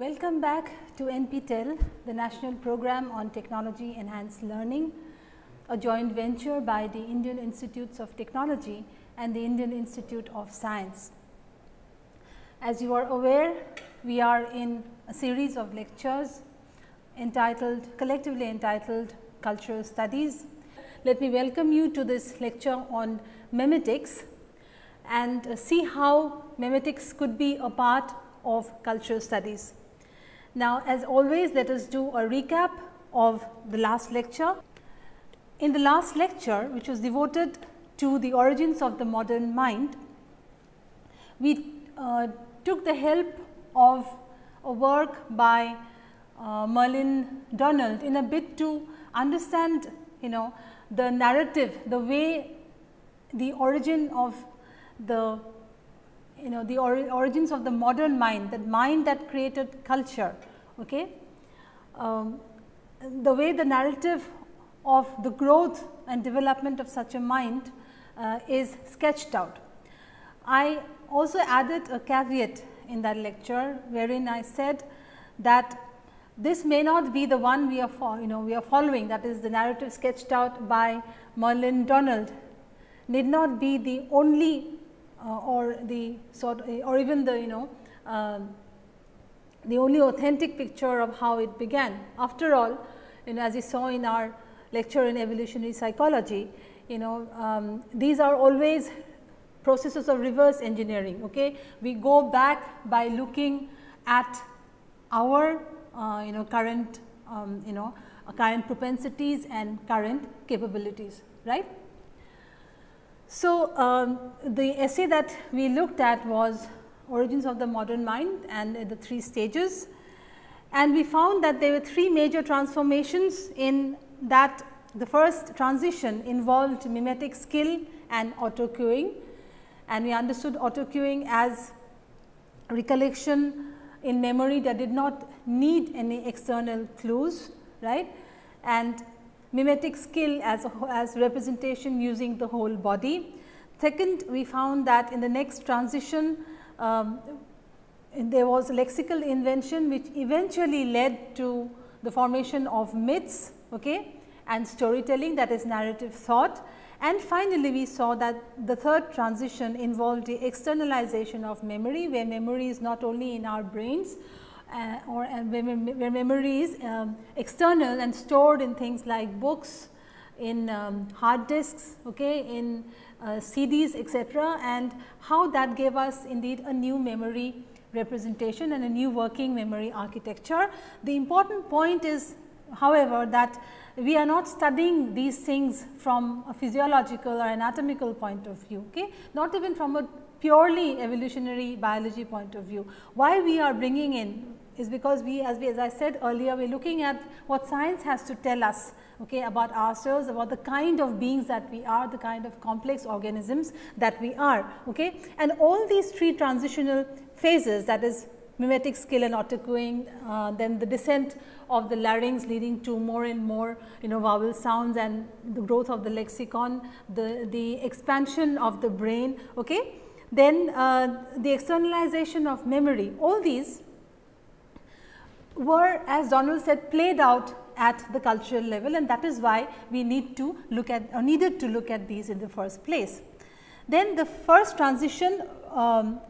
Welcome back to NPTEL, the National Program on Technology Enhanced Learning, a joint venture by the Indian Institutes of Technology and the Indian Institute of Science. As you are aware, we are in a series of lectures collectively entitled Cultural Studies. Let me welcome you to this lecture on memetics and see how memetics could be a part of cultural studies. Now, as always, let us do a recap of the last lecture. In the last lecture, which was devoted to the origins of the modern mind, we took the help of a work by Merlin Donald in a bit to understand, the narrative, the way the origin of the origins of the modern mind, that mind that created culture, okay. The way the narrative of the growth and development of such a mind is sketched out. I also added a caveat in that lecture, wherein I said that this may not be the one we are following, that is the narrative sketched out by Merlin Donald, need not be the only or even the the only authentic picture of how it began. After all, as you saw in our lecture in evolutionary psychology, these are always processes of reverse engineering. Okay, we go back by looking at our current current propensities and current capabilities, right. So, the essay that we looked at was origins of the modern mind and the three stages, and we found that there were three major transformations in that. The first transition involved mimetic skill and auto-cueing, and we understood auto-cueing as recollection in memory that did not need any external clues, right, and mimetic skill as representation using the whole body. Second, we found that in the next transition there was a lexical invention which eventually led to the formation of myths, okay, and storytelling, that is narrative thought. And finally, we saw that the third transition involved the externalization of memory, where memory is not only in our brains, where memory is external and stored in things like books, in hard disks, okay, in CDs, etc., and how that gave us indeed a new memory representation and a new working memory architecture. The important point is, however, that we are not studying these things from a physiological or anatomical point of view, okay, not even from a purely evolutionary biology point of view. Why we are bringing in is because as I said earlier, we are looking at what science has to tell us, okay, about ourselves, about the kind of beings that we are, the kind of complex organisms that we are, okay. And all these three transitional phases, that is mimetic skill and auto-cueing, then the descent of the larynx leading to more and more vowel sounds and the growth of the lexicon, the expansion of the brain, okay. Then the externalization of memory, all these were, as Donald said, played out at the cultural level, and that is why we needed to look at these in the first place. Then the first transition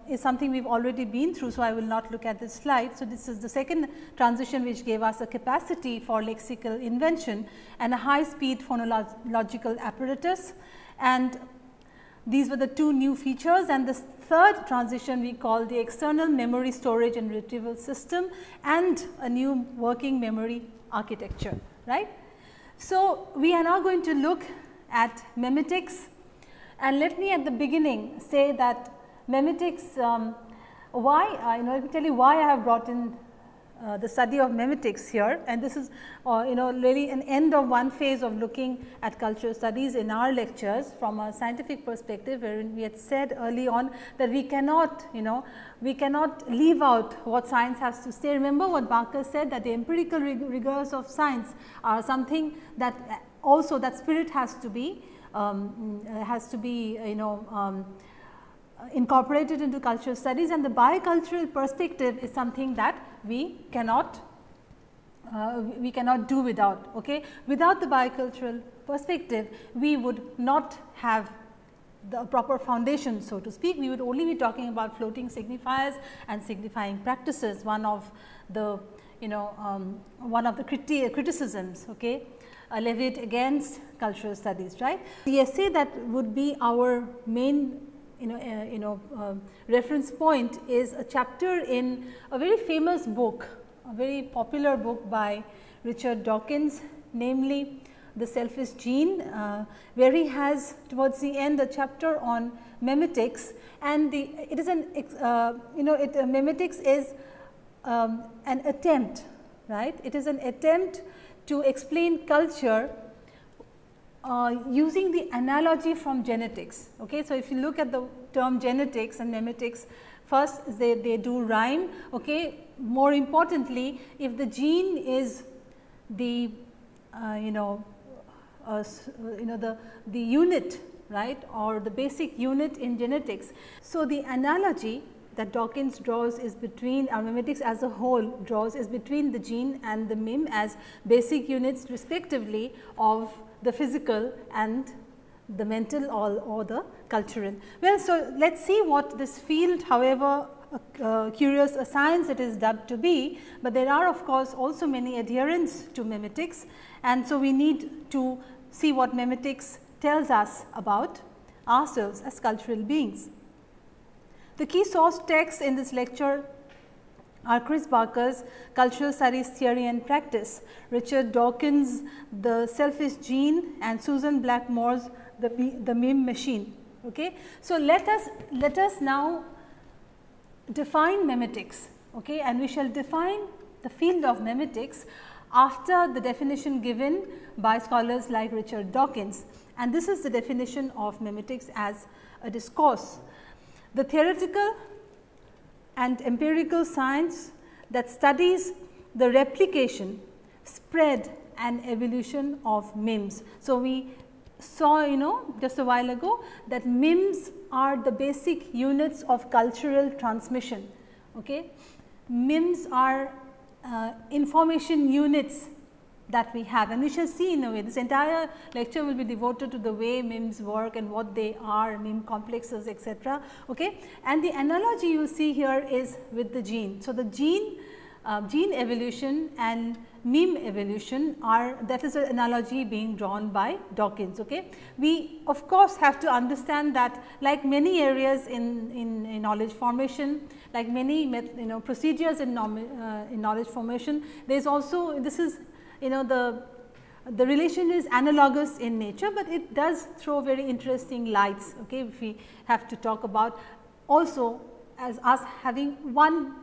is something we have already been through, so I will not look at this slide. So, this is the second transition which gave us a capacity for lexical invention and a high speed phonological apparatus, and these were the two new features. And the third transition we call the external memory storage and retrieval system and a new working memory architecture, right. So, we are now going to look at memetics, and let me at the beginning say that memetics, let me tell you why I have brought in the study of memetics here, and this is really an end of one phase of looking at cultural studies in our lectures from a scientific perspective, wherein we had said early on that we cannot leave out what science has to say. Remember what Barker said, that the empirical rigors of science are something that also that spirit has to be incorporated into cultural studies, and the bicultural perspective is something that we cannot do without. Okay? Without the bicultural perspective, we would not have the proper foundation, so to speak. We would only be talking about floating signifiers and signifying practices, one of the criticisms, okay, levied against cultural studies, right. The essay that would be our main reference point is a chapter in a very famous book, a very popular book by Richard Dawkins, namely The Selfish Gene, where he has towards the end a chapter on memetics, and memetics is an attempt, right. It is an attempt to explain culture using the analogy from genetics. Okay. So, if you look at the term genetics and memetics, first they do rhyme. Okay. More importantly, if the gene is the the unit, right, or the basic unit in genetics. So, the analogy that Dawkins draws is between, memetics as a whole draws, is between the gene and the meme as basic units respectively of the physical and the mental or the cultural. Well, so let us see what this field, however curious a science it is dubbed to be, but there are of course also many adherents to memetics, and so we need to see what memetics tells us about ourselves as cultural beings. The key source texts in this lecture are Chris Barker's Cultural Studies Theory and Practice, Richard Dawkins' The Selfish Gene, and Susan Blackmore's The Meme Machine. Okay. So, let us now define memetics, okay, and we shall define the field of memetics after the definition given by scholars like Richard Dawkins, and this is the definition of memetics as a discourse: the theoretical and empirical science that studies the replication, spread and evolution of memes. So, we saw just a while ago that memes are the basic units of cultural transmission. Okay. Memes are information units that we have, and we shall see in a way. This entire lecture will be devoted to the way memes work and what they are, meme complexes, etc. Okay. And the analogy you see here is with the gene. So, the gene evolution and meme evolution are, that is an analogy being drawn by Dawkins. Okay. We of course have to understand that, like many areas in knowledge formation, like many procedures in knowledge formation, there is also, this is the relation is analogous in nature, but it does throw very interesting lights. Okay. If we have to talk about also as us having one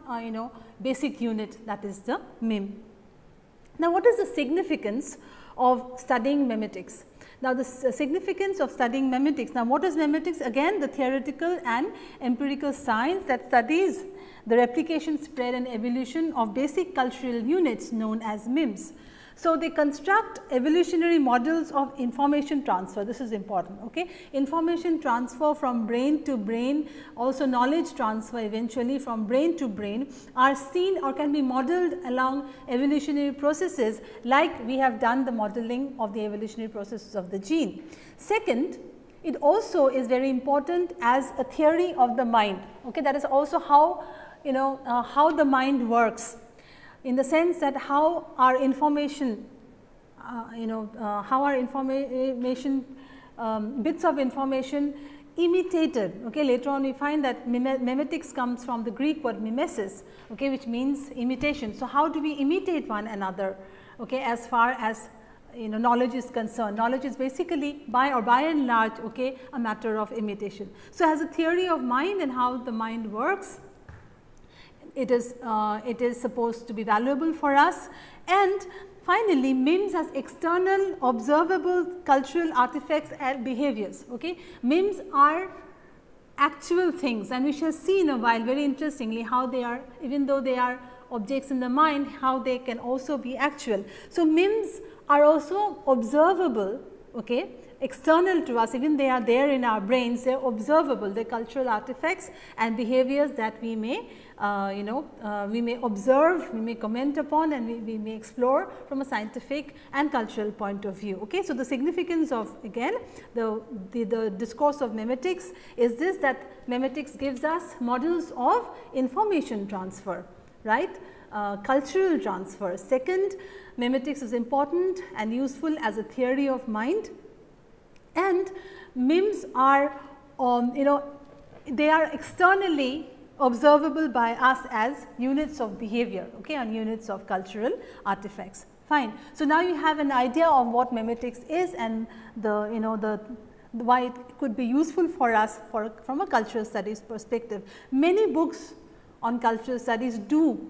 basic unit, that is the meme. Now, what is the significance of studying memetics? Now, the significance of studying memetics. Now, what is memetics? Again, the theoretical and empirical science that studies the replication, spread and evolution of basic cultural units known as memes. So, they construct evolutionary models of information transfer. This is important. Okay. Information transfer from brain to brain, also knowledge transfer eventually from brain to brain, are seen or can be modeled along evolutionary processes, like we have done the modeling of the evolutionary processes of the gene. Second, it also is very important as a theory of the mind. Okay. That is also how how the mind works, in the sense that how our information, how our information, bits of information imitated. Okay. Later on we find that memetics comes from the Greek word mimesis, okay, which means imitation. So, how do we imitate one another, okay, as far as knowledge is concerned? Knowledge is basically by and large, okay, a matter of imitation. So, as a theory of mind and how the mind works, it is supposed to be valuable for us. And finally, memes as external observable cultural artifacts and behaviors. Okay. Memes are actual things, and we shall see in a while very interestingly how they are, even though they are objects in the mind, how they can also be actual. So, memes are also observable, okay, external to us, even they are there in our brains, they are observable, they are cultural artifacts and behaviors that we may we may observe, we may comment upon, and we may explore from a scientific and cultural point of view. Okay. So, the significance of again the discourse of memetics is this, that memetics gives us models of information transfer, right, cultural transfer. Second, memetics is important and useful as a theory of mind, and MIMs are they are externally observable by us as units of behavior, okay, and units of cultural artifacts. Fine. So, now you have an idea of what memetics is and the why it could be useful for us from a cultural studies perspective. Many books on cultural studies do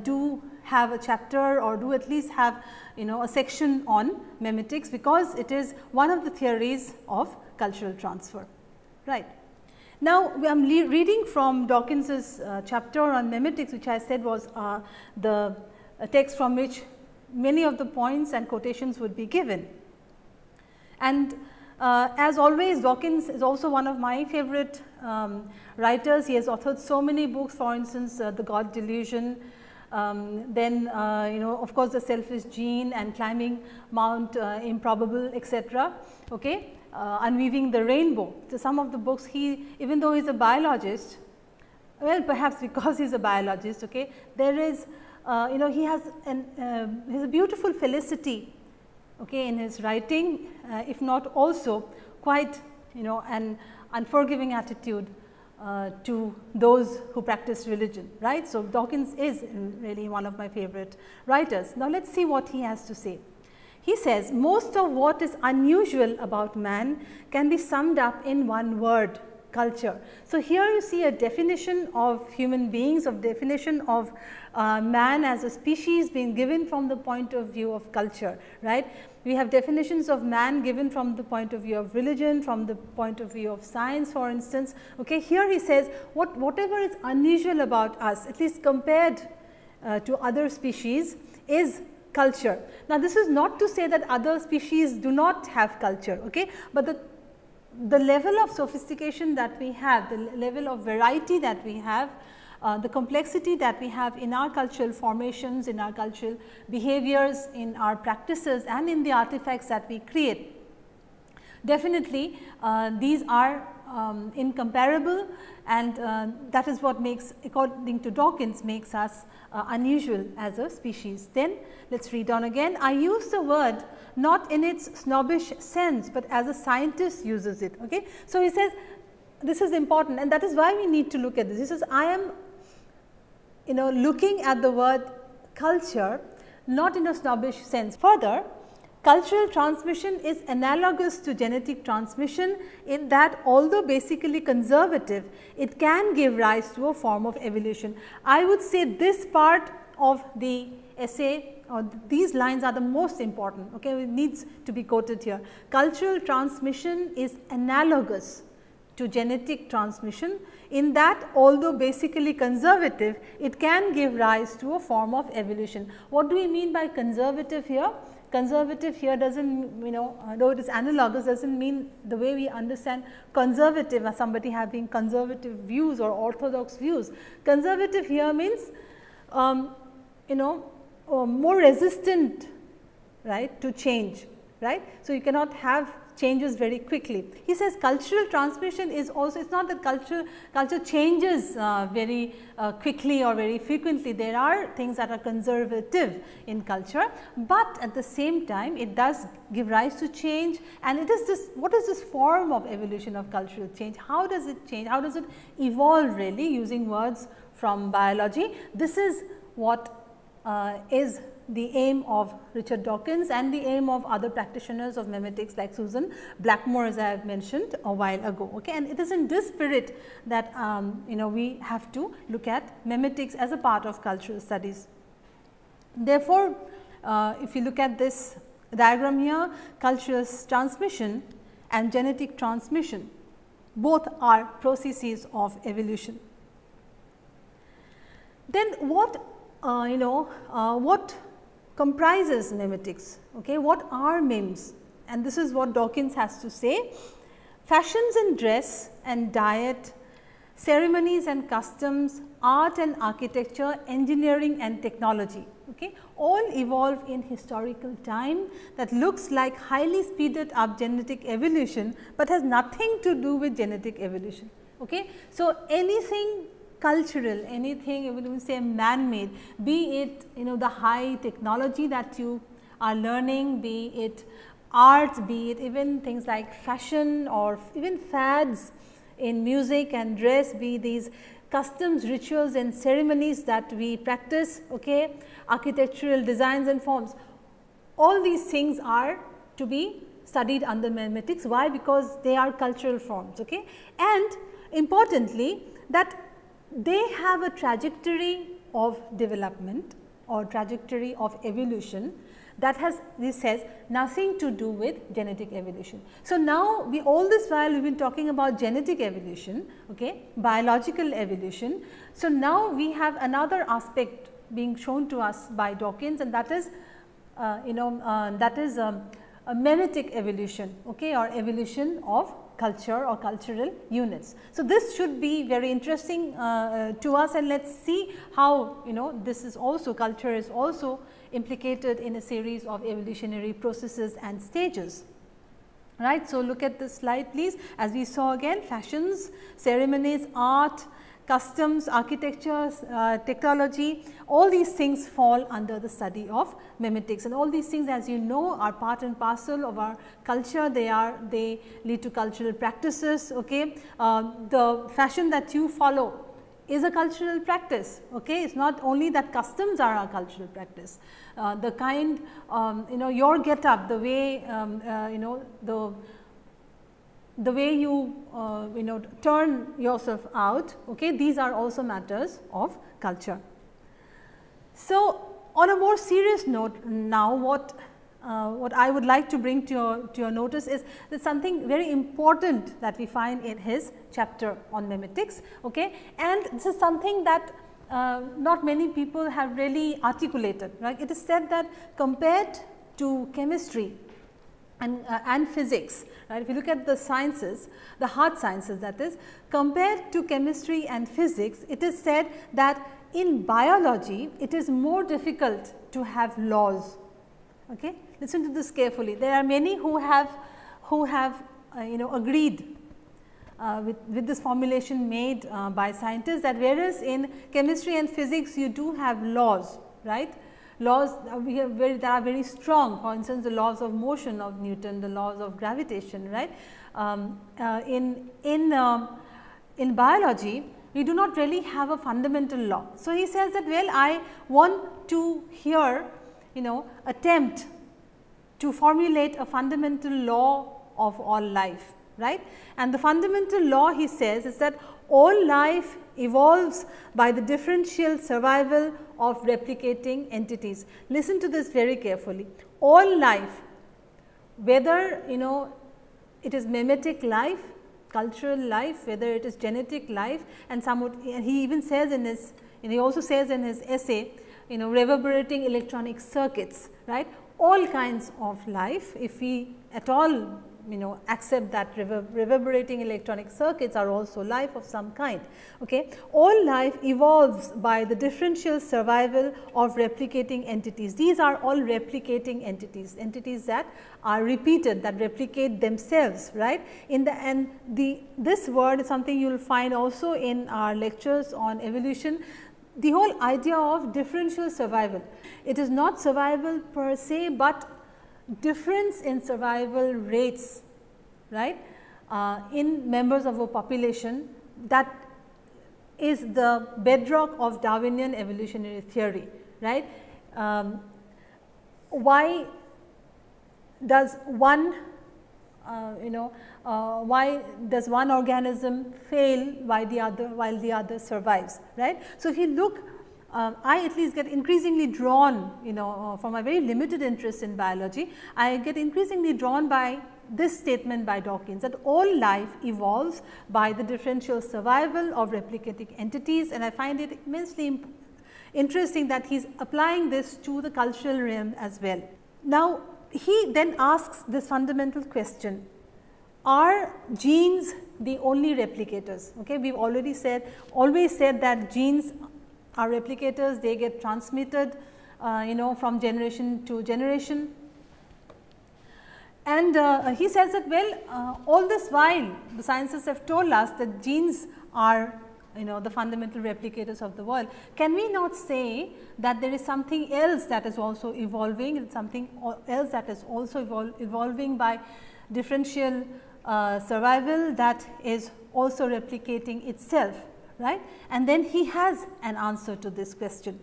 do have a chapter or do at least have a section on memetics, because it is one of the theories of cultural transfer, right. Now, I am reading from Dawkins's chapter on memetics, which I said was the text from which many of the points and quotations would be given. And as always, Dawkins is also one of my favorite writers. He has authored so many books, for instance, The God Delusion, then of course, The Selfish Gene and Climbing Mount Improbable, etc. Okay. Unweaving the Rainbow. So, some of the books he, even though he is a biologist, well, perhaps because he is a biologist, okay, there is he has a beautiful felicity, okay, in his writing, if not also quite an unforgiving attitude to those who practice religion, right. So, Dawkins is really one of my favorite writers. Now, let us see what he has to say. He says, most of what is unusual about man can be summed up in one word, culture. So, here you see a definition of human beings, of definition of man as a species being given from the point of view of culture, right. We have definitions of man given from the point of view of religion, from the point of view of science, for instance. Okay. Here he says whatever is unusual about us, at least compared to other species, is culture. Now, this is not to say that other species do not have culture, okay, but the level of sophistication that we have, the level of variety that we have, the complexity that we have in our cultural formations, in our cultural behaviors, in our practices and in the artifacts that we create, definitely these are incomparable, and that is what makes, according to Dawkins, makes us unusual as a species. Then let us read on again. I use the word not in its snobbish sense, but as a scientist uses it. Okay. So, he says this is important, and that is why we need to look at this. He says, I am looking at the word culture not in a snobbish sense. Further, cultural transmission is analogous to genetic transmission in that, although basically conservative, it can give rise to a form of evolution. I would say this part of the essay, or these lines are the most important, okay, it needs to be quoted here. Cultural transmission is analogous to genetic transmission in that, although basically conservative, it can give rise to a form of evolution. What do we mean by conservative here? Conservative here does not, though it is analogous, does not mean the way we understand conservative as somebody having conservative views or orthodox views. Conservative here means more resistant, right, to change, right. So, you cannot have changes very quickly. He says cultural transmission is also, it is not that culture changes very quickly or very frequently. There are things that are conservative in culture, but at the same time it does give rise to change, and it is this, what is this form of evolution of cultural change? How does it change? How does it evolve, really, using words from biology? This is what is the aim of Richard Dawkins and the aim of other practitioners of memetics like Susan Blackmore, as I have mentioned a while ago. Okay. And it is in this spirit that we have to look at memetics as a part of cultural studies. Therefore, if you look at this diagram here, cultural transmission and genetic transmission both are processes of evolution. Then what what comprises memetics? Okay, what are MIMs? and this is what Dawkins has to say. Fashions in dress and diet, ceremonies and customs, art and architecture, engineering and technology, okay, all evolve in historical time that looks like highly speeded up genetic evolution, but has nothing to do with genetic evolution. Okay. So, anything cultural, anything we will say man made, be it the high technology that you are learning, be it art, be it even things like fashion or even fads in music and dress, be these customs, rituals and ceremonies that we practice, okay, architectural designs and forms, all these things are to be studied under memetics. Why? Because they are cultural forms, okay, and importantly that they have a trajectory of development or trajectory of evolution that has, this says, nothing to do with genetic evolution. So, now we all this while we have been talking about genetic evolution, okay, biological evolution. So, now we have another aspect being shown to us by Dawkins, and that is a memetic evolution, okay, or evolution of culture or cultural units. So, this should be very interesting to us, and let us see how this is also, culture is also implicated in a series of evolutionary processes and stages, right. So, look at this slide please. As we saw again, fashions, ceremonies, art, customs, architecture, technology, all these things fall under the study of memetics, and all these things, as you know, are part and parcel of our culture. They lead to cultural practices, okay. The fashion that you follow is a cultural practice, okay. It is not only that customs are a cultural practice, the kind your get up, the way the way you turn yourself out, okay, these are also matters of culture. So, on a more serious note now, what I would like to bring to your notice is that something very important that we find in his chapter on memetics, okay, and this is something that not many people have really articulated, right. It is said that compared to chemistry and physics, right. If you look at the sciences, the hard sciences, that is, compared to chemistry and physics, it is said that in biology it is more difficult to have laws, okay. Listen to this carefully. There are many who have agreed with this formulation made by scientists, that whereas in chemistry and physics you do have laws, right. Laws that are very strong, for instance, the laws of motion of Newton, the laws of gravitation, right. In biology we do not really have a fundamental law. So, he says that, well, I want to here attempt to formulate a fundamental law of all life, right. And the fundamental law, he says, is that all life evolves by the differential survival of replicating entities. Listen to this very carefully. All life, whether it is memetic life, cultural life, whether it is genetic life, and he even says in his, he also says in his essay, reverberating electronic circuits, right. All kinds of life, if we at all accept that reverberating electronic circuits are also life of some kind, okay. All life evolves by the differential survival of replicating entities. These are all replicating entities, entities that are repeated, that replicate themselves, right. This word is something you will find also in our lectures on evolution. The whole idea of differential survival, it is not survival per se, but difference in survival rates, right, in members of a population, that is the bedrock of Darwinian evolutionary theory, right. Why does one why does one organism fail while the other survives, right. So, if you look, I at least get increasingly drawn, from my very limited interest in biology, I get increasingly drawn by this statement by Dawkins, that all life evolves by the differential survival of replicating entities, and I find it immensely interesting that he is applying this to the cultural realm as well. Now, he then asks this fundamental question, are genes the only replicators? Okay, we have already said, always said that genes are replicators, they get transmitted from generation to generation. And he says that, well, all this while the sciences have told us that genes are the fundamental replicators of the world. Can we not say that there is something else that is also evolving, something else that is also evolving by differential survival, that is also replicating itself, right? And then he has an answer to this question.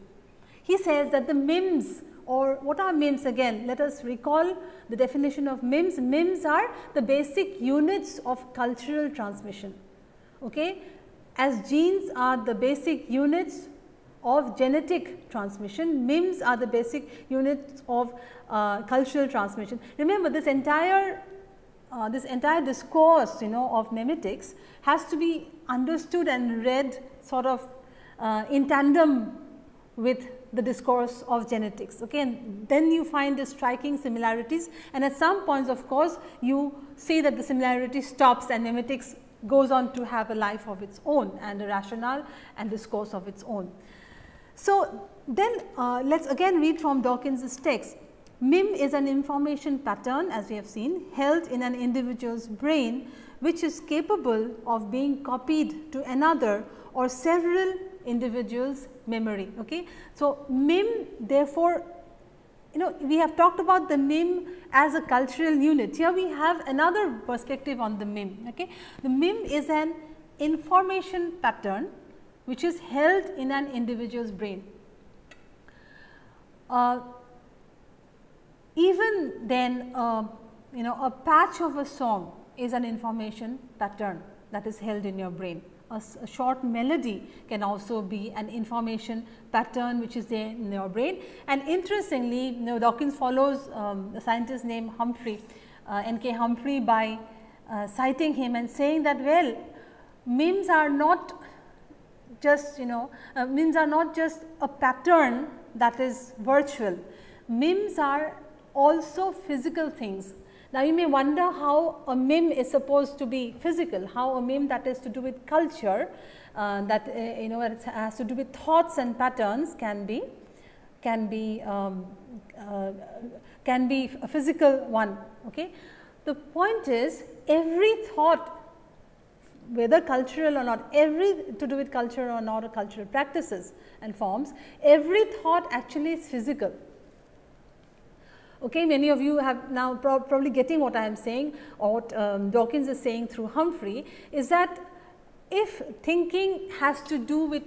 He says that the MIMs, or what are MIMs again? Let us recall the definition of MIMs. MIMs are the basic units of cultural transmission. Okay? As genes are the basic units of genetic transmission, MIMs are the basic units of cultural transmission. Remember, this entire discourse of memetics has to be understood and read sort of in tandem with the discourse of genetics. Okay? And then you find the striking similarities, and at some points of course you see that the similarity stops and memetics goes on to have a life of its own and a rationale and discourse of its own. So, then let us again read from Dawkins' text. MIM is an information pattern, as we have seen, held in an individual's brain, which is capable of being copied to another or several individuals' memory. Okay? So, MIM therefore, we have talked about the MIM as a cultural unit. Here we have another perspective on the MIM. Okay? The MIM is an information pattern which is held in an individual's brain. Even then, a patch of a song is an information pattern that is held in your brain. A short melody can also be an information pattern which is there in your brain. And interestingly, Dawkins follows a scientist named Humphrey, N.K. Humphrey, by citing him and saying that, well, MIMs are not just MIMs are not just a pattern that is virtual. MIMs are also physical things. Now, you may wonder how a MIM is supposed to be physical, how a MIM that is to do with culture, that it has to do with thoughts and patterns can be a physical one. Okay? The point is, every thought, whether cultural or not, to do with culture or not, or cultural practices and forms, every thought actually is physical. Okay, many of you have now probably getting what I am saying, or what Dawkins is saying through Humphrey, is that if thinking has to do with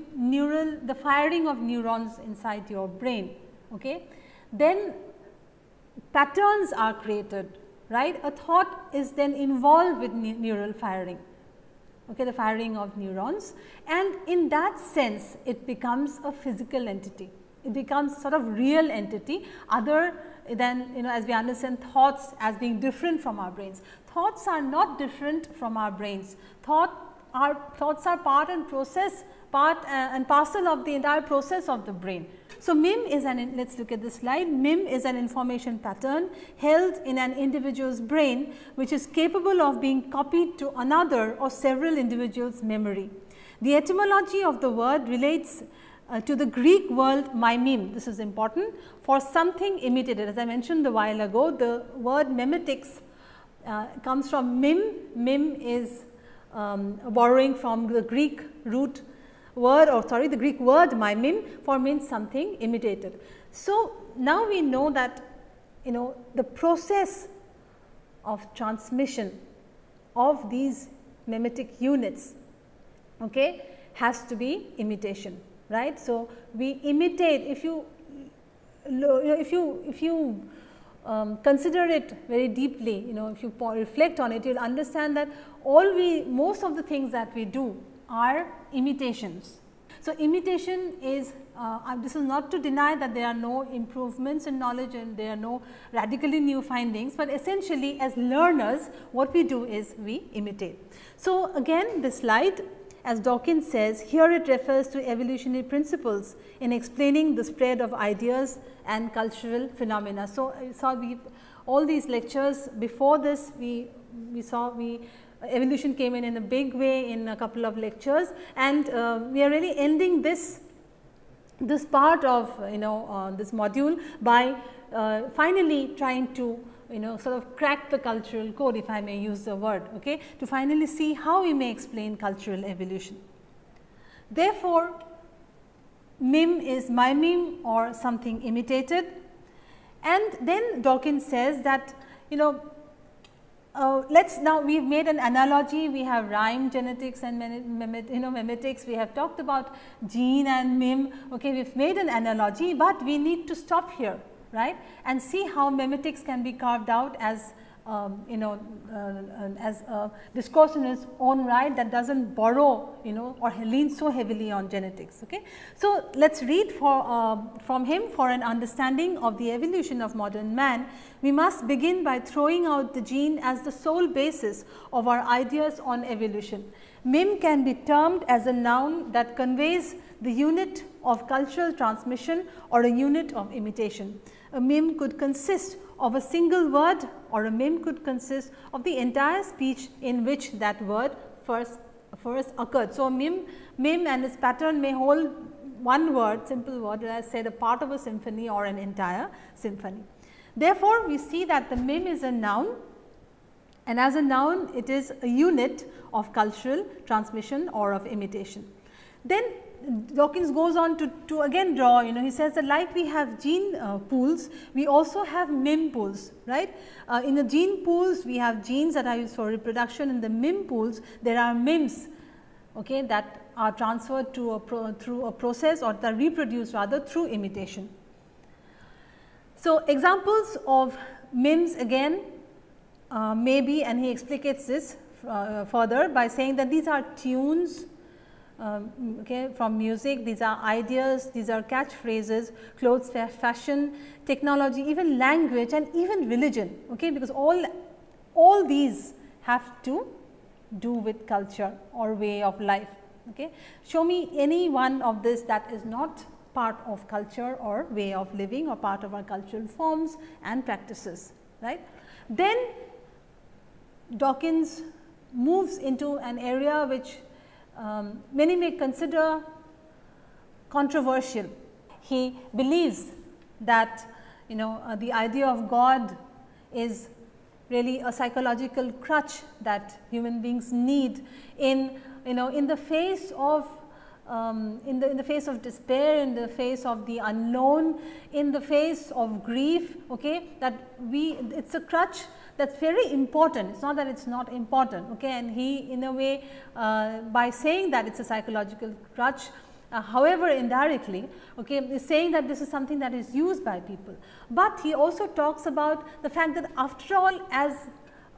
the firing of neurons inside your brain, okay, then patterns are created, right? A thought is then involved with neural firing, okay, the firing of neurons, and in that sense it becomes a physical entity. It becomes sort of real entity, other than as we understand thoughts as being different from our brains. Thoughts are not different from our brains. Thoughts are part and parcel of the entire process of the brain. So, MIM is let us look at this slide. MIM is an information pattern held in an individual's brain, which is capable of being copied to another or several individuals' memory. The etymology of the word relates to the Greek word mimeme. This is important, for something imitated. As I mentioned a while ago, the word memetics comes from mim. Mim is borrowing from the Greek root word, or sorry, the Greek word mimeme, for means something imitated. So, now we know that the process of transmission of these memetic units, okay, has to be imitation. Right. So, we imitate, if you consider it very deeply, if you reflect on it, you will understand that most of the things that we do are imitations. So, imitation is, this is not to deny that there are no improvements in knowledge and there are no radically new findings, but essentially as learners what we do is we imitate. So, again this slide, as Dawkins says, here it refers to evolutionary principles in explaining the spread of ideas and cultural phenomena. So, we all these lectures before this we saw evolution came in a big way in a couple of lectures, and we are really ending this part of this module by finally trying to sort of crack the cultural code, if I may use the word, okay, to finally see how we may explain cultural evolution. Therefore, mime is miming or something imitated, and then Dawkins says that let's now, we have made an analogy, we have rhyme genetics and memetics, we have talked about gene and mime, okay, we have made an analogy, but we need to stop here, right, and see how memetics can be carved out as as a discourse in its own right that does not borrow or lean so heavily on genetics. Okay. So, let us read from him. For an understanding of the evolution of modern man, we must begin by throwing out the gene as the sole basis of our ideas on evolution. Mime can be termed as a noun that conveys the unit of cultural transmission or a unit of imitation. A mime could consist of a single word, or a mime could consist of the entire speech in which that word first occurred. So, mime and its pattern may hold one word, simple word, as I said, a part of a symphony or an entire symphony. Therefore, we see that the mime is a noun, and as a noun it is a unit of cultural transmission or of imitation. Then Dawkins goes on to again draw, he says that like we have gene pools, we also have mime pools, right. In the gene pools, we have genes that are used for reproduction. In the mime pools, there are mimes, okay, that are transferred to through a process, or that are reproduced rather through imitation. So, examples of mimes again may be, and he explicates this further by saying that these are tunes, okay, from music, these are ideas, these are catchphrases, clothes, fashion, technology, even language, and even religion, okay, because all these have to do with culture or way of life. Okay. Show me any one of this that is not part of culture or way of living or part of our cultural forms and practices, right. Then Dawkins moves into an area which many may consider controversial. He believes that the idea of God is really a psychological crutch that human beings need in the face of in the face of despair, in the face of the unknown, in the face of grief, okay, that it's a crutch that's very important. It's not that it's not important, okay, and he in a way by saying that it's a psychological crutch, however indirectly, okay, is saying that this is something that is used by people. But he also talks about the fact that after all, as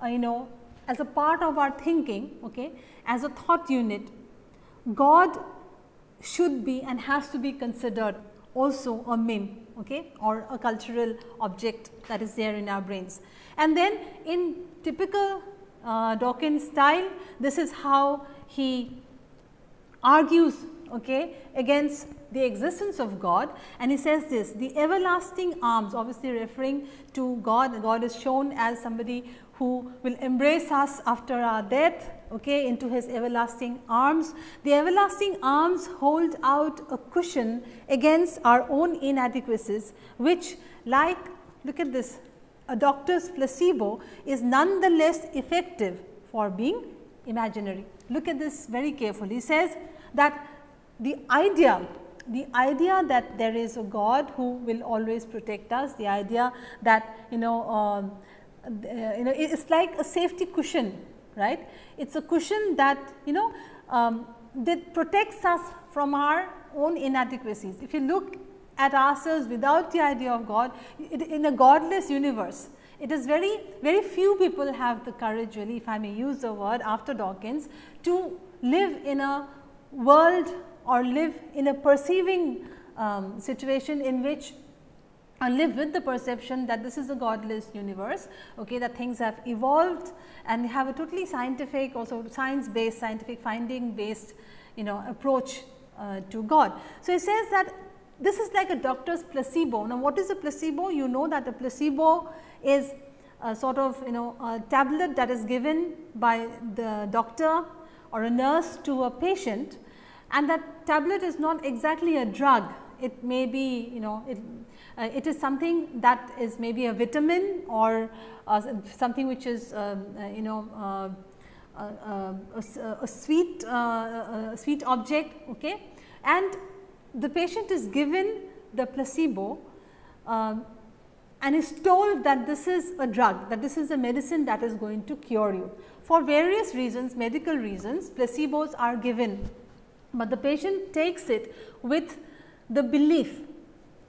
as a part of our thinking, okay, as a thought unit, God should be and has to be considered also a mime, okay, or a cultural object that is there in our brains. And then in typical Dawkins style, this is how he argues, okay, against the existence of God, and he says this: the everlasting arms, obviously referring to God. God is shown as somebody who will embrace us after our death, okay, into his everlasting arms. The everlasting arms hold out a cushion against our own inadequacies, which, like, look at this, a doctor's placebo is nonetheless effective for being imaginary. Look at this very carefully. He says that the idea that there is a God who will always protect us, the idea that it's like a safety cushion, right? It's a cushion that that protects us from our own inadequacies. If you look at ourselves without the idea of God, in a godless universe, it is very few people have the courage, really, if I may use the word after Dawkins, to live in a world or live in a perceiving situation in which live with the perception that this is a godless universe, okay, that things have evolved and have a totally scientific, also science based, scientific finding based approach to God. So, he says that this is like a doctor's placebo. Now, what is a placebo? You know that a placebo is a sort of a tablet that is given by the doctor or a nurse to a patient, and that tablet is not exactly a drug. It may be it is something that is maybe a vitamin or something which is a sweet object, okay, and the patient is given the placebo and is told that this is a drug, that this is a medicine that is going to cure you. For various reasons, medical reasons, placebos are given, but the patient takes it with the belief.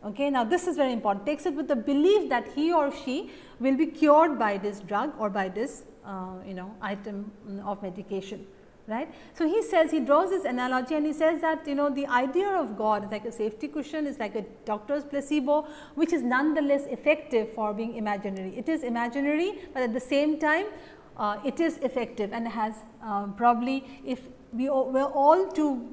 Okay. Now, this is very important, takes it with the belief that he or she will be cured by this drug or by this item of medication, right. So, he says, he draws this analogy and he says that the idea of God is like a safety cushion, is like a doctor's placebo, which is nonetheless effective for being imaginary. It is imaginary, but at the same time it is effective and has probably, if we were all to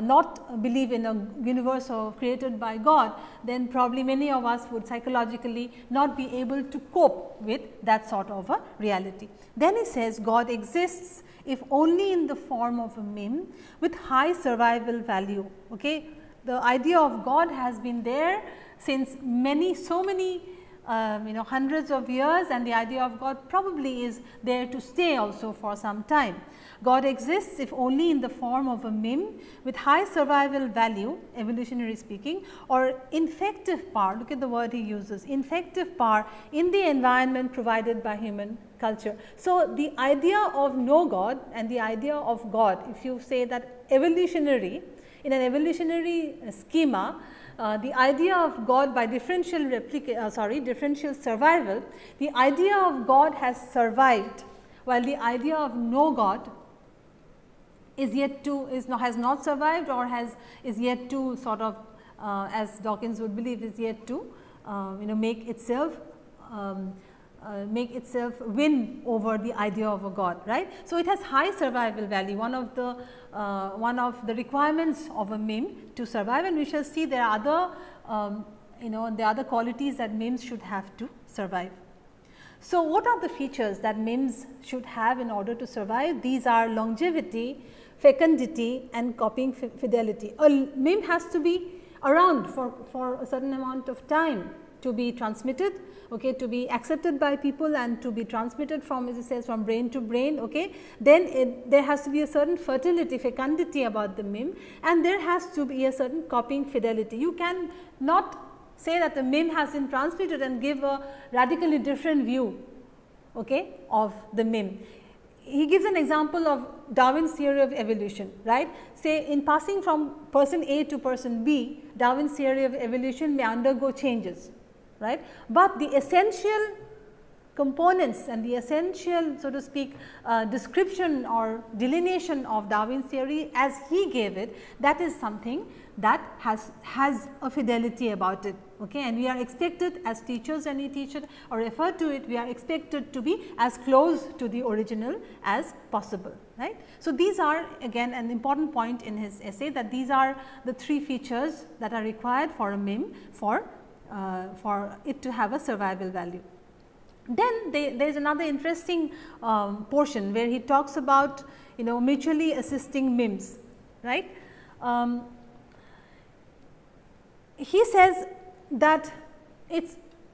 not believe in a universe created by God, then probably many of us would psychologically not be able to cope with that sort of a reality. Then he says, God exists if only in the form of a meme with high survival value. Okay. The idea of God has been there since so many hundreds of years, and the idea of God probably is there to stay also for some time. God exists if only in the form of a meme with high survival value, evolutionary speaking, or infective power. Look at the word he uses, infective power in the environment provided by human culture. So, the idea of no God and the idea of God, if you say that evolutionary, in an evolutionary schema, the idea of God by differential survival, the idea of God has survived, while the idea of no God is yet to has not survived, or is yet to sort of as Dawkins would believe, is yet to make itself win over the idea of a God, right. So, it has high survival value, one of the requirements of a meme to survive, and we shall see there are other the other qualities that memes should have to survive. So, what are the features that memes should have in order to survive? These are longevity, fecundity and copying fidelity. A meme has to be around for a certain amount of time to be transmitted, okay, to be accepted by people and to be transmitted from, as it says, from brain to brain. Okay. Then there has to be a certain fertility, fecundity about the meme, and there has to be a certain copying fidelity. You can not say that the meme has been transmitted and give a radically different view, okay, of the meme. He gives an example of Darwin's theory of evolution, right. Say in passing from person A to person B, Darwin's theory of evolution may undergo changes, right, but the essential components and the essential, so to speak, description or delineation of Darwin's theory as he gave it, that is something that has a fidelity about it, okay, and we are expected as teachers, and we teach it or refer to it, we are expected to be as close to the original as possible, right. So, these are again an important point in his essay, that these are the three features that are required for a meme for it to have a survival value. Then there is another interesting portion where he talks about mutually assisting memes, right. He says that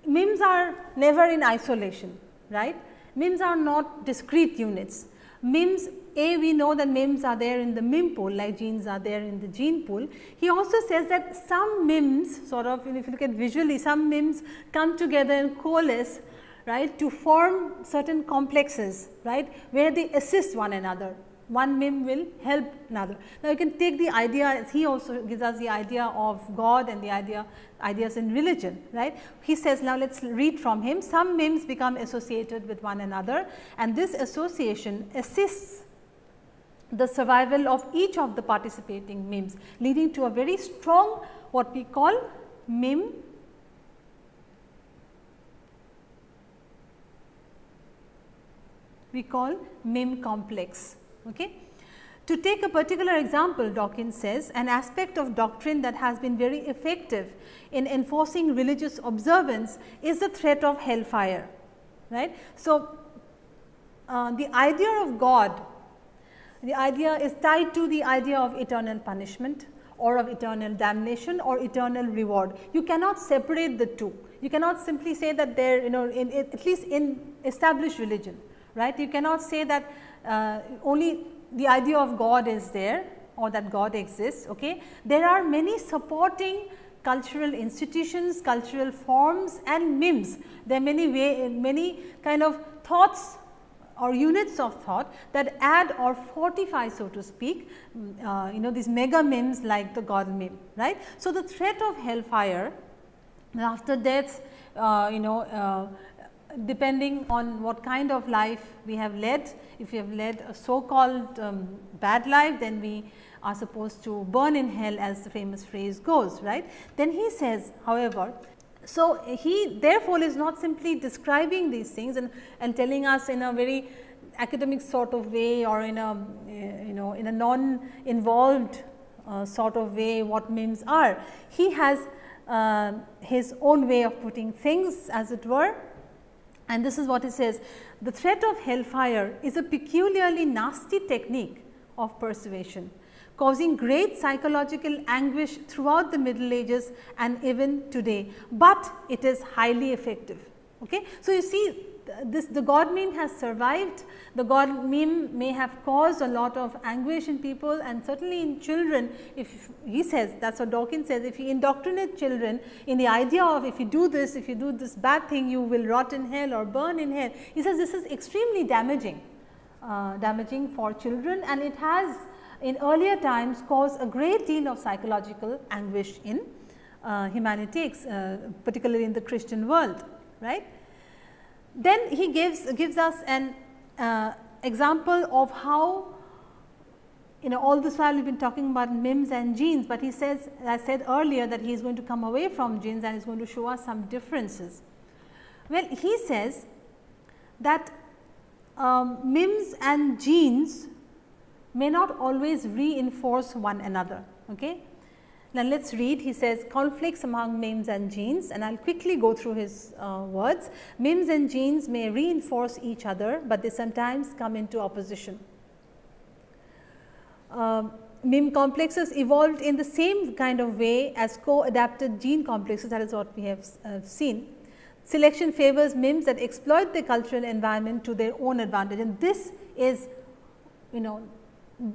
memes are never in isolation, right. Memes are not discrete units. Memes, we know that memes are there in the meme pool, like genes are there in the gene pool. He also says that some memes sort of, if you look at visually, some memes come together and coalesce, right, to form certain complexes, right, where they assist one another. One meme will help another. Now, you can take the idea, he also gives us the idea of God and the ideas in religion, right. He says, now let us read from him, some memes become associated with one another, and this association assists the survival of each of the participating memes, leading to a very strong, what we call meme complex. Okay. To take a particular example, Dawkins says, an aspect of doctrine that has been very effective in enforcing religious observance is the threat of hellfire. right. So, the idea of God, the idea is tied to the idea of eternal punishment or of eternal damnation or eternal reward. You cannot separate the two. You cannot simply say that there, at least in established religion, right. You cannot say that only the idea of God is there or that God exists. Okay. There are many supporting cultural institutions, cultural forms and memes. There are many kind of thoughts or units of thought that add or fortify, so to speak, these mega memes like the God meme, right. So, the threat of hellfire after death, depending on what kind of life we have led, if we have led a so called bad life, then we are supposed to burn in hell, as the famous phrase goes, right. Then he says, however, so he therefore is not simply describing these things and telling us in a very academic sort of way or in a in a non involved sort of way what memes are. He has his own way of putting things, as it were, and this is what he says: the threat of hellfire is a peculiarly nasty technique of persuasion, causing great psychological anguish throughout the Middle Ages and even today, but it is highly effective. Okay. So, you see the God meme has survived. The God meme may have caused a lot of anguish in people, and certainly in children. If he says, that is what Dawkins says, if you indoctrinate children in the idea of if you do this bad thing, you will rot in hell or burn in hell. He says this is extremely damaging for children, and it has in earlier times caused a great deal of psychological anguish in humanity, particularly in the Christian world, right. Then he gives us an example of how, all this while we have been talking about memes and genes, but he says, as I said earlier, that he is going to come away from genes and is going to show us some differences. Well, he says that memes and genes may not always reinforce one another. Okay. Now, let us read. He says conflicts among memes and genes, and I will quickly go through his words. Memes and genes may reinforce each other, but they sometimes come into opposition. Meme complexes evolved in the same kind of way as co-adapted gene complexes, that is what we have seen. Selection favors memes that exploit the cultural environment to their own advantage, and this is,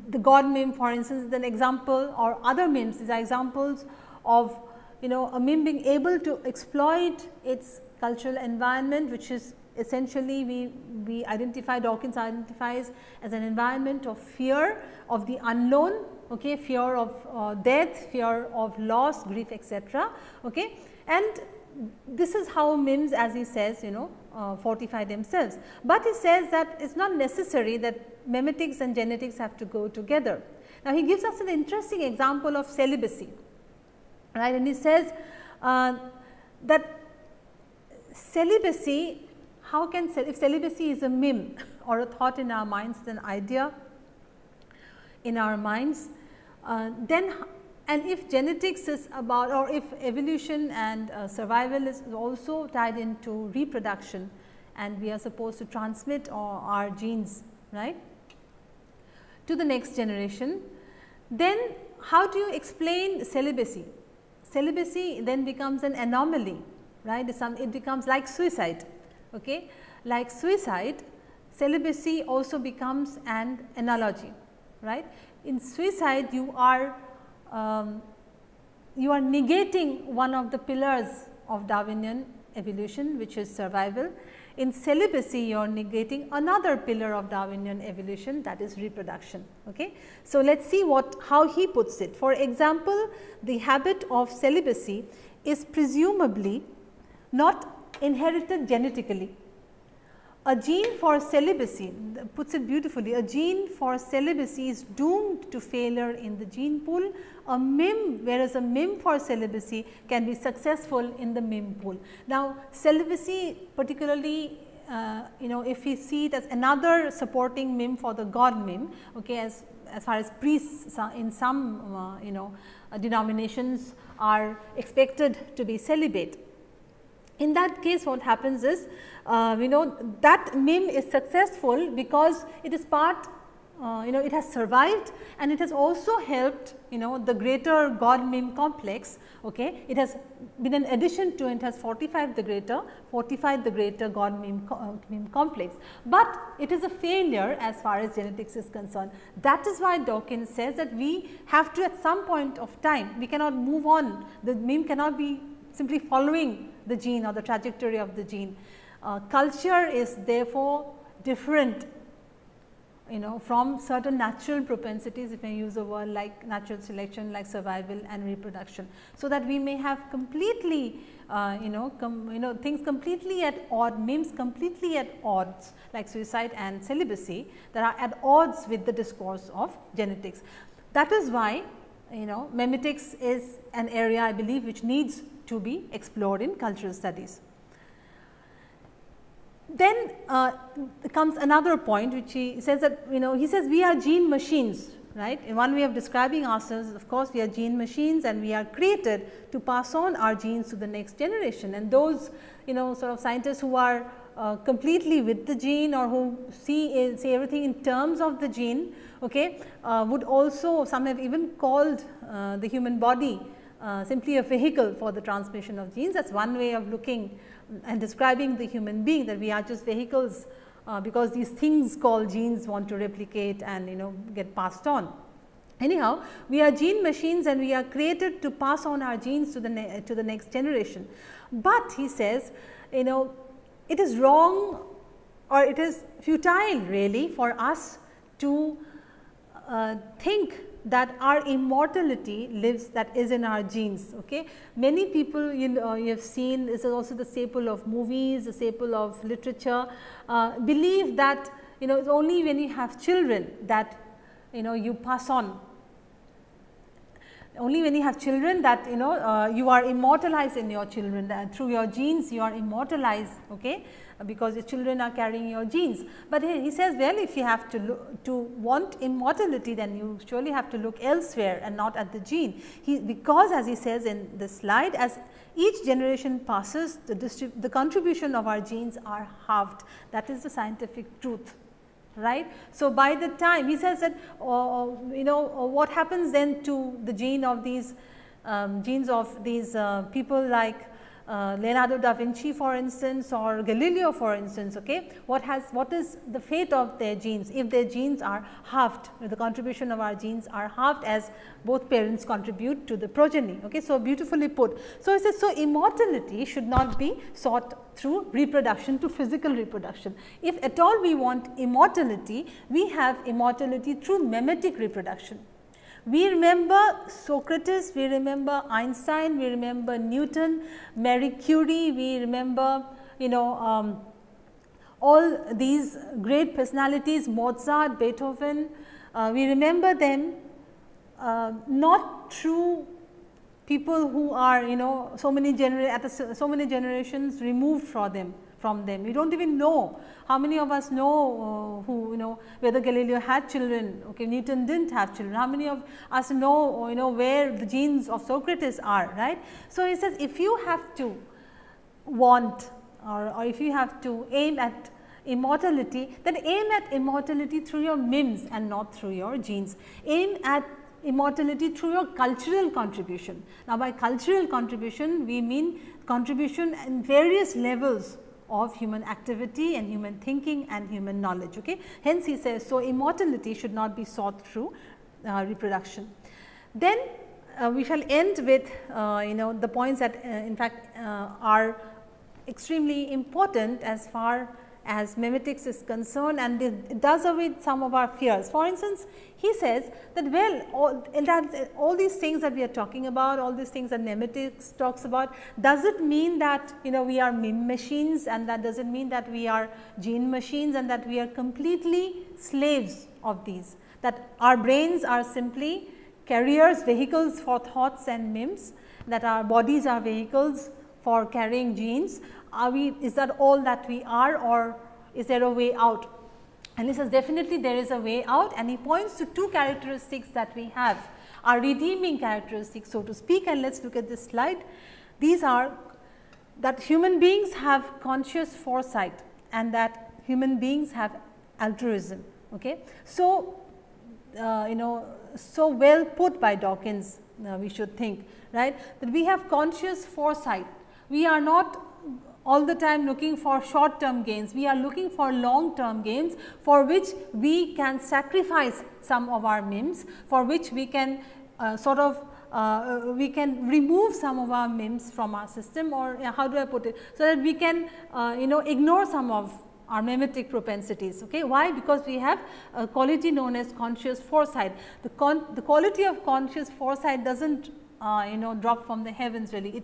the God meme, for instance, is an example, or other memes, these are examples of a meme being able to exploit its cultural environment, which is essentially we identify, Dawkins identifies as an environment of fear of the unknown, okay, fear of death, fear of loss, grief, etc. Okay. And this is how memes, as he says, fortify themselves, but he says that it is not necessary that memetics and genetics have to go together. Now, he gives us an interesting example of celibacy, right, and he says that celibacy, how can if celibacy is a meme or a thought in our minds, an idea in our minds, then, and if genetics is about, or if evolution and survival is also tied into reproduction, and we are supposed to transmit our genes, right, to the next generation, then how do you explain celibacy? Celibacy then becomes an anomaly, right, it becomes like suicide. Okay. Like suicide, celibacy also becomes an analogy, right. In suicide, you are negating one of the pillars of Darwinian evolution, which is survival. In celibacy, you are negating another pillar of Darwinian evolution, that is reproduction. Okay. So, let us see how he puts it. For example, the habit of celibacy is presumably not inherited genetically. A gene for celibacy, puts it beautifully, a gene for celibacy is doomed to failure in the gene pool, whereas a meme for celibacy can be successful in the meme pool. Now, celibacy particularly, if we see it as another supporting meme for the God meme, okay, as far as priests in some denominations are expected to be celibate. In that case, what happens is, we know that meme is successful because it is part, it has survived, and it has also helped, the greater God meme complex. Okay, it has been an addition to, it has fortified the greater God meme complex, but it is a failure as far as genetics is concerned. That is why Dawkins says that we have to, at some point of time, we cannot move on. The meme cannot be simply following the gene or the trajectory of the gene. Culture is therefore different, from certain natural propensities, if I use a word like natural selection, like survival and reproduction. So that we may have completely, things completely at odd, memes completely at odds, like suicide and celibacy, that are at odds with the discourse of genetics. That is why, memetics is an area, I believe, which needs to be explored in cultural studies. Then comes another point, which he says that, he says we are gene machines, right. In one way of describing ourselves, of course, we are gene machines, and we are created to pass on our genes to the next generation. And those, sort of scientists who are completely with the gene, or who see everything in terms of the gene, okay, would also, some have even called the human body simply a vehicle for the transmission of genes. That is one way of looking and describing the human being, that we are just vehicles because these things called genes want to replicate and get passed on. Anyhow, we are gene machines, and we are created to pass on our genes to the next generation. But he says, it is wrong, or it is futile really for us to think that our immortality lives, that is in our genes. Okay. Many people, you have seen, this is also the staple of movies, the staple of literature, believe that it's only when you have children that you pass on. Only when you have children that you are immortalized in your children, through your genes you are immortalized, okay, because your children are carrying your genes. But he says, well, if you have to want immortality, then you surely have to look elsewhere and not at the gene. Because as he says in the slide, as each generation passes, the contribution of our genes are halved. That is the scientific truth. Right. So, by the time he says that what happens then to the gene of these genes of these people like Leonardo da Vinci, for instance, or Galileo, for instance. Okay, what is the fate of their genes if their genes are halved? The contribution of our genes are halved as both parents contribute to the progeny. Okay, so beautifully put. So, he says, so immortality should not be sought through reproduction, to physical reproduction. If at all we want immortality, we have immortality through memetic reproduction. We remember Socrates, we remember Einstein, we remember Newton, Marie Curie, we remember all these great personalities, Mozart, Beethoven. We remember them not through people who are so many generations removed from them. We do not even know how many of us know who whether Galileo had children. Okay, Newton did not have children. How many of us know where the genes of Socrates are, right? So, he says, if you have to want or if you have to aim at immortality, then aim at immortality through your memes and not through your genes. Aim at immortality through your cultural contribution. Now, by cultural contribution, we mean contribution in various levels of human activity and human thinking and human knowledge. Okay. Hence, he says, so immortality should not be sought through reproduction. Then we shall end with the points that in fact are extremely important as far as memetics is concerned, and it does away with some of our fears. For instance, he says that, well, all these things that we are talking about, all these things that memetics talks about, does it mean that we are meme machines, and that does it mean that we are gene machines, and that we are completely slaves of these, that our brains are simply carriers, vehicles for thoughts and memes, that our bodies are vehicles for carrying genes? Is that all that we are, or is there a way out? And he says, definitely there is a way out, and he points to two characteristics that we have, our redeeming characteristics, so to speak. And let us look at this slide. These are that human beings have conscious foresight and that human beings have altruism. Okay. So, so well put by Dawkins, we should think, right, that we have conscious foresight. We are not all the time looking for short term gains, we are looking for long term gains, for which we can sacrifice some of our MIMs, for which we can we can remove some of our MIMs from our system, or how do I put it, so that we can ignore some of our memetic propensities. Okay. Why? Because we have a quality known as conscious foresight. The quality of conscious foresight does not drop from the heavens really.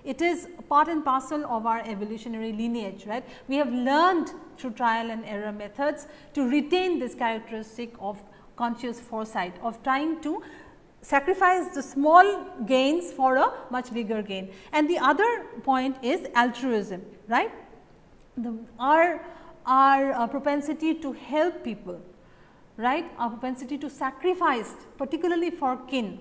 It is part and parcel of our evolutionary lineage, right. We have learned through trial and error methods to retain this characteristic of conscious foresight, of trying to sacrifice the small gains for a much bigger gain. And the other point is altruism, right. Our propensity to help people, right, our propensity to sacrifice, particularly for kin,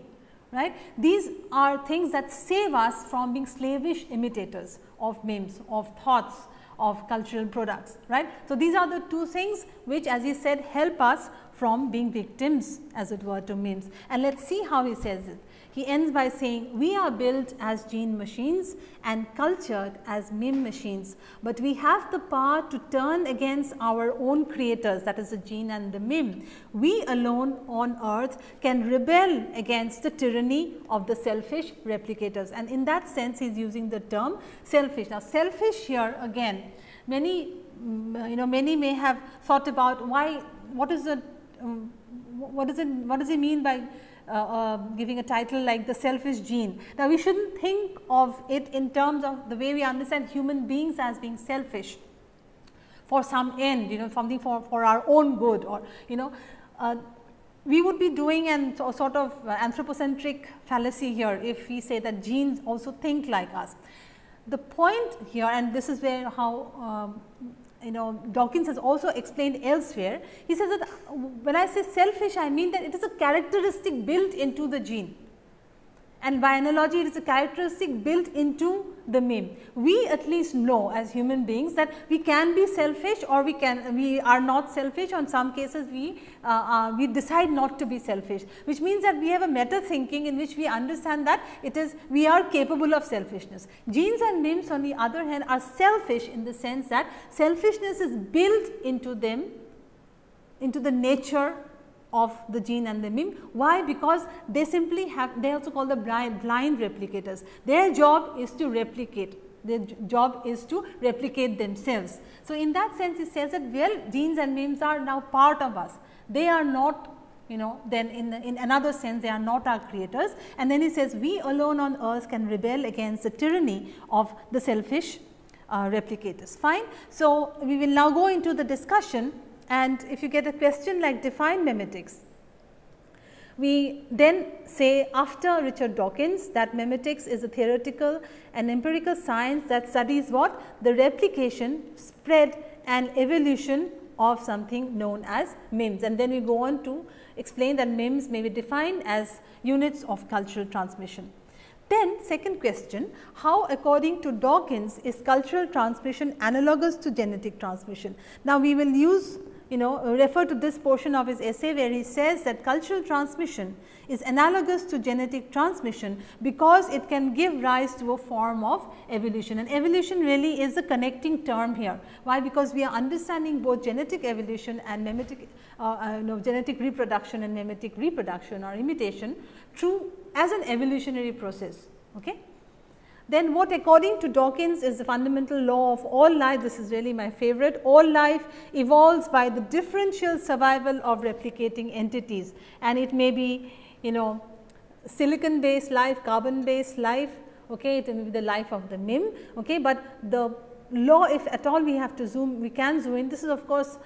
right. These are things that save us from being slavish imitators of MIMs, of thoughts, of cultural products, right. So, these are the two things which, as he said, help us from being victims, as it were, to MIMs. And let us see how he says it. He ends by saying, we are built as gene machines and cultured as MIM machines, but we have the power to turn against our own creators, that is the gene and the MIM. We alone on earth can rebel against the tyranny of the selfish replicators, and in that sense he is using the term selfish. Now, selfish here again, many many may have thought about why, what does he mean by giving a title like the selfish gene. Now, we should not think of it in terms of the way we understand human beings as being selfish for some end, something for our own good, or we would be doing an sort of anthropocentric fallacy here if we say that genes also think like us. The point here, and this is where how Dawkins has also explained elsewhere, he says that when I say selfish, I mean that it is a characteristic built into the gene, and by analogy it is a characteristic built into the MIM. We at least know as human beings that we can be selfish, or we are not selfish, or in some cases we decide not to be selfish, which means that we have a meta thinking in which we understand that we are capable of selfishness. Genes and MIMs on the other hand are selfish in the sense that selfishness is built into them, into the nature of the gene and the MIM. Why? Because they simply have, they also call the blind replicators. Their job is to replicate, their job is to replicate themselves. So, in that sense he says that, well, genes and MIMs are now part of us, they are not, then in another sense they are not our creators, and then he says we alone on earth can rebel against the tyranny of the selfish replicators. Fine. So, we will now go into the discussion. And if you get a question like define memetics, we then say after Richard Dawkins that memetics is a theoretical and empirical science that studies what? The replication, spread and evolution of something known as MIMs, and then we go on to explain that MIMs may be defined as units of cultural transmission. Then second question, how according to Dawkins is cultural transmission analogous to genetic transmission? Now, we will use refer to this portion of his essay where he says that cultural transmission is analogous to genetic transmission because it can give rise to a form of evolution, and evolution really is a connecting term here. Why? Because we are understanding both genetic evolution and memetic genetic reproduction and memetic reproduction or imitation through as an evolutionary process. Okay. Then what according to Dawkins is the fundamental law of all life, this is really my favorite, all life evolves by the differential survival of replicating entities, and it may be silicon based life, carbon based life, okay, it may be the life of the MIM, okay, but the law, if at all we have to zoom, we can zoom in, this is of course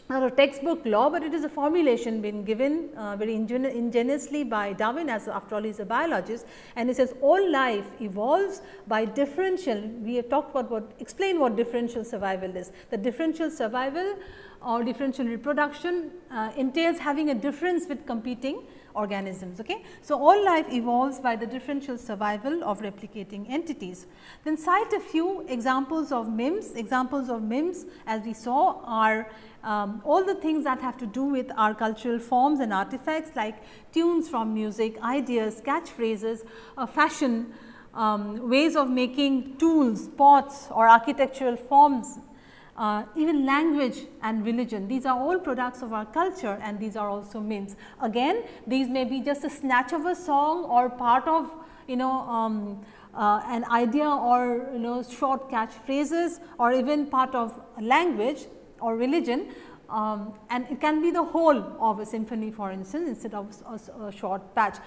not a textbook law, but it is a formulation been given very ingeniously by Darwin, as after all he is a biologist, and it says all life evolves by differential. We have talked about explain what differential survival is. The differential survival or differential reproduction entails having a difference with competing organisms. Okay. So, all life evolves by the differential survival of replicating entities. Then cite a few examples of MIMs. Examples of MIMs, as we saw, are all the things that have to do with our cultural forms and artifacts, like tunes from music, ideas, catchphrases, fashion, ways of making tools, pots or architectural forms, even language and religion. These are all products of our culture, and these are also MIMs. Again, these may be just a snatch of a song or part of an idea, or short catchphrases, or even part of language or religion, and it can be the whole of a symphony, for instance, instead of a short patch.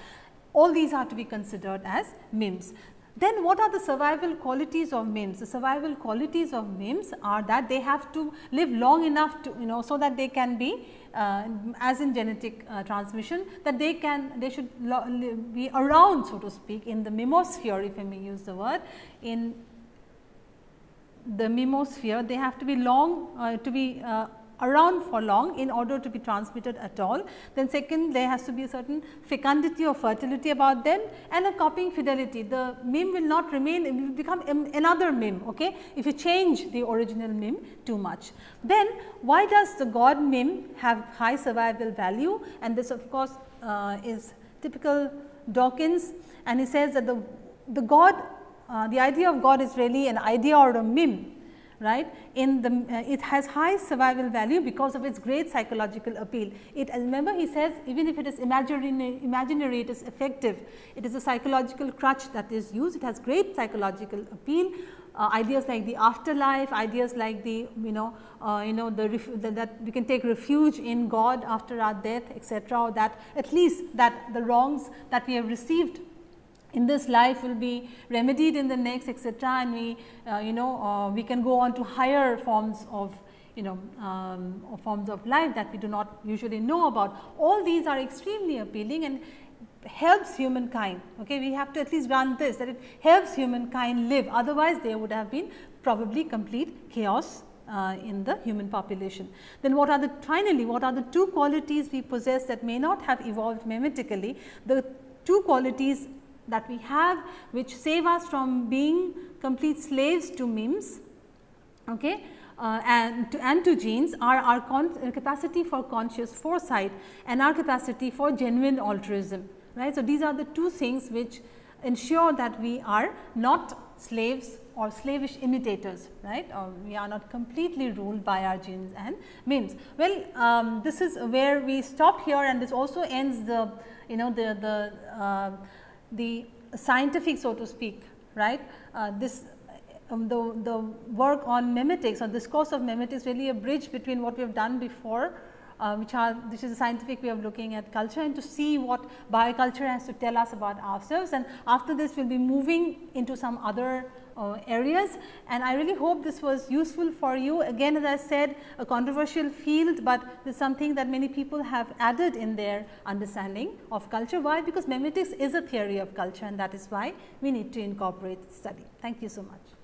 All these are to be considered as MIMs. Then what are the survival qualities of MIMs? The survival qualities of MIMs are that they have to live long enough to so that they can be as in genetic transmission, that they should be around, so to speak, in the mimosphere, if I may use the word. In the mimosphere, they have to be long, to be around for long in order to be transmitted at all. Then second, there has to be a certain fecundity or fertility about them, and a copying fidelity. The MIM will not remain, it will become another MIM, okay, if you change the original MIM too much. Then why does the God MIM have high survival value? And this of course is typical Dawkins, and he says that the God, the idea of God is really an idea or a MIM, right. In the it has high survival value because of its great psychological appeal. It, remember, he says, even if it is imaginary, it is effective. It is a psychological crutch that is used. It has great psychological appeal. Ideas like the afterlife, ideas like the that we can take refuge in God after our death, etc., or that at least that the wrongs that we have received in this life will be remedied in the next, etc., and we we can go on to higher forms of forms of life that we do not usually know about. All these are extremely appealing and helps humankind. Okay, we have to at least grant this, that it helps humankind live, otherwise there would have been probably complete chaos in the human population. Then what are the finally what are the two qualities we possess that may not have evolved mimetically? The two qualities that we have which save us from being complete slaves to MIMs, okay, and to genes are our capacity for conscious foresight and our capacity for genuine altruism, right. So, these are the two things which ensure that we are not slaves or slavish imitators, right, or we are not completely ruled by our genes and MIMs. Well, this is where we stop here, and this also ends the the scientific, so to speak, right. The work on memetics, or this course of memetics, really a bridge between what we have done before, which is a scientific way of looking at culture, and to see what bioculture has to tell us about ourselves. And after this, we will be moving into some other areas, and I really hope this was useful for you. Again, as I said, a controversial field, but this is something that many people have added in their understanding of culture. Why? Because memetics is a theory of culture, and that is why we need to incorporate study. Thank you so much.